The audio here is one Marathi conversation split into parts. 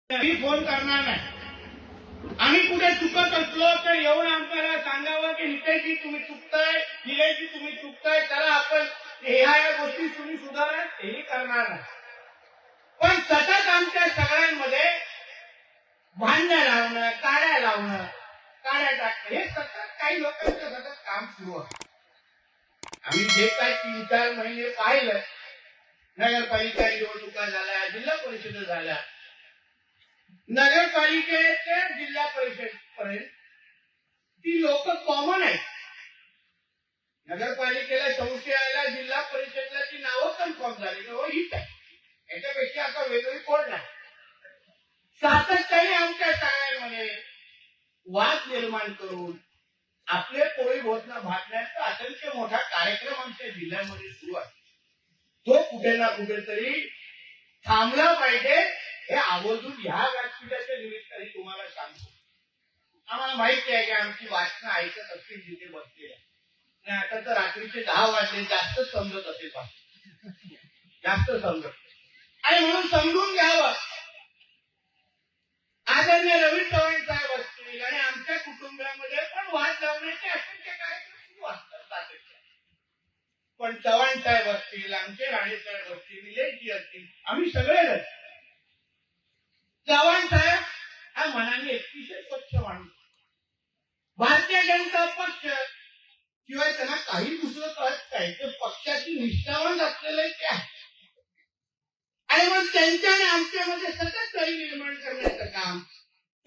मी फोन करणार नाही. आम्ही कुठे चुकत असलो तर येऊन आमच्याला सांगावं की नितेशजी तुम्ही चुकताय, निलेशजी तुम्ही चुकताय, चला आपण ह्या गोष्टी तुम्ही सुधारा, हेही करणार नाही. पण सतत आमच्या सगळ्यांमध्ये भांडण लावणं, काड्या लावणं, काड्या टाकणं, हे सतत काही लोकांचं सतत काम सुरू आहे. आम्ही जे काही 3-4 महिने पाहिलं, नगरपालिका निवडणुका झाल्या, जिल्हा परिषद झाल्या, नगरपालिकेच्या जिल्हा परिषद पर्यंत ती लोक कॉमन आहेत. नगरपालिकेला संशय आला, जिल्हा परिषदला ती नावं कन्फर्म झाली, हो हीच आहे, याच्यापेक्षा आता वेगळी कोण नाही. सातत्याने आमच्या सगळ्यांमध्ये वाद निर्माण करून आपले पोळी भोजना भाजण्याचा असंख्य मोठा कार्यक्रम आमच्या जिल्ह्यामध्ये सुरू आहे. तो कुठे ना कुठेतरी थांबला पाहिजे, हे आवर्जून ह्या व्यासपीठाच्या निमित्ताने तुम्हाला सांगतो. आम्हाला माहिती आहे की आमची वाचनं ऐकत असतील जिथे बसलेल्या, आणि आता तर रात्रीचे 10 वाजले, जास्त समजत असेल, जास्त समजत, आणि म्हणून समजून घ्यावं. आदरणीय रवी चव्हाण साहेब असतील आणि आमच्या कुटुंबामध्ये पण वाद लावण्याचे असंख्य कार्यक्रम सुरू असतात. पण चव्हाण साहेब असतील, आमचे राणे साहेब असतील, निलेशजी असतील, आम्ही सगळे चव्हाण साहेब हा मनाने अतिशय स्वच्छ माणूस. भारतीय जनता पक्ष शिवाय त्यांना काही दुसरं कळत नाही, ते पक्षाची निष्ठावान असलेले ते आहे. आणि मग त्यांच्या आणि आमच्यामध्ये सतत दरी निर्माण करण्याचं काम,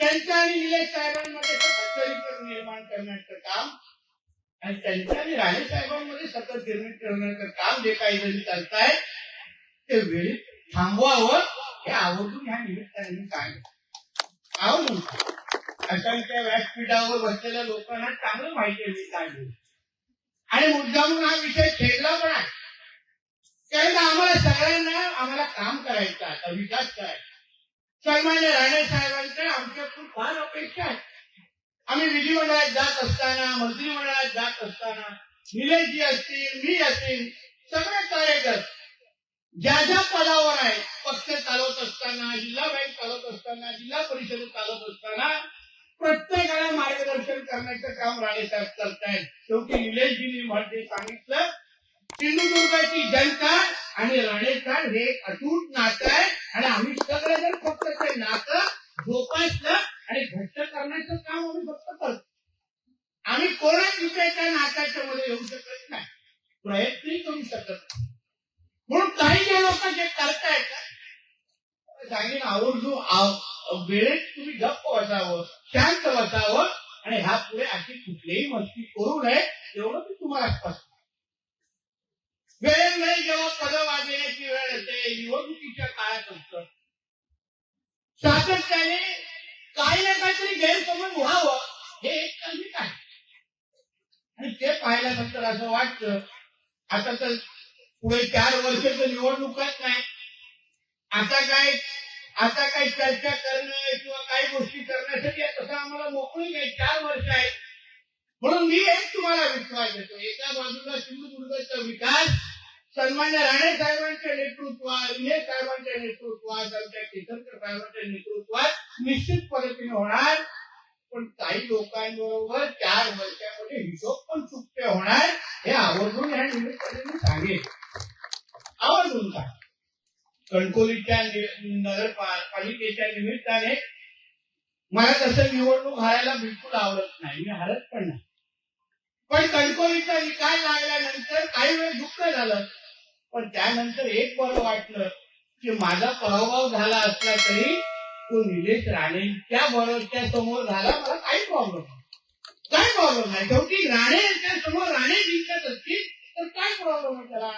त्यांच्या आणि निलेश साहेबांमध्ये सतत दरी निर्माण करण्याचं काम, आणि त्यांच्या आणि राणे साहेबांमध्ये सतत निर्मित करण्याचं काम जे काही जरी करतायत ते वेळीत थांबवावं, हे आवर्जून ह्या निमित्ताने सांगितलं. आवर्जून असंख्य व्यासपीठावर बसलेल्या लोकांना चांगलं माहिती आहे मी काय बोलतो, आणि मुद्दामून हा विषय छेडला पण आहे. कारण आम्हाला सगळ्यांना आम्हाला काम करायचं आहे, विकास करायचा. सन्मान्य राणे साहेबांकडे आमच्याकडून फार अपेक्षा आहे. आम्ही विधिमंडळात जात असताना, मंत्रिमंडळात जात असताना, निलेशजी असतील, मी असतील, सगळे कार्यकर्ते ज्या ज्या पदावर आहे, पक्ष चालवत असताना, जिल्हा बँक चालवत असताना, जिल्हा परिषद चालवत असताना, प्रत्येकाला मार्गदर्शन करण्याचं काम राणे साहेब करतायत. शेवटी निलेशजींनी म्हणजे सांगितलं, सिंधुदुर्गाची जनता आणि राणे साहेब हे अतूट नातं आहे, आणि आम्ही सगळेजण फक्त ते नातं जोपासलं आणि घट्ट करण्याचं काम आम्ही फक्त करतो. आम्ही कोणा दुसऱ्याच्या नात्याच्या मध्ये येऊ शकत नाही, प्रयत्नही करू शकत नाही. म्हणून काही जे लोक जे करतायत सांगेन आवर्जून वेळेत तुम्ही गप्प बसावं, शांत बसावं, आणि ह्या पुढे अशी कुठलीही मस्ती करू नये, एवढं मी तुम्हाला स्पष्ट. वेळ नाही जेव्हा पद वाजवण्याची वेळ येते, निवडणुकीच्या काळात असतं, सातत्याने काही ना काहीतरी गैरसमज व्हावं, हे एक कल्पित आहे. आणि ते पाहिल्यानंतर असं वाटतं आता तर पुढे 4 वर्ष तर निवडणुकाच नाही, आता काय चर्चा करणं किंवा काही गोष्टी करण्यासाठी तसं आम्हाला मोकळी नाही, 4 वर्ष आहेत. म्हणून मी एक तुम्हाला विश्वास देतो, एका बाजूला सिंधुदुर्गाचा विकास सन्मान्य राणे साहेबांच्या नेतृत्वात, निलेश साहेबांच्या नेतृत्वात, आमच्या केसरकर साहेबांच्या नेतृत्वात निश्चित पद्धतीने होणार. पण काही लोकांबरोबर 4 वर्षामध्ये हिशोब पण चुकते होणार, हे आवर्जून ह्या निमित्ताने सांगेल. आवर्जून का कणकवलीच्या नगरपालिकेच्या निमित्ताने मला तसं निवडणूक हारायला बिलकुल आवडत नाही, मी हारत पण नाही. पण कणकवलीचा निकाल लागल्यानंतर काही वेळ दुःख झालं, पण त्यानंतर एक बरं वाटलं की माझा पराभव झाला असला तरी तो निलेश राणेंच्या बरोबरच्या समोर झाला, मला काही प्रॉब्लेम नाही. शेवटी राणे यांच्या समोर राणे जिंकत असतील तर काय प्रॉब्लेम आहे त्याला.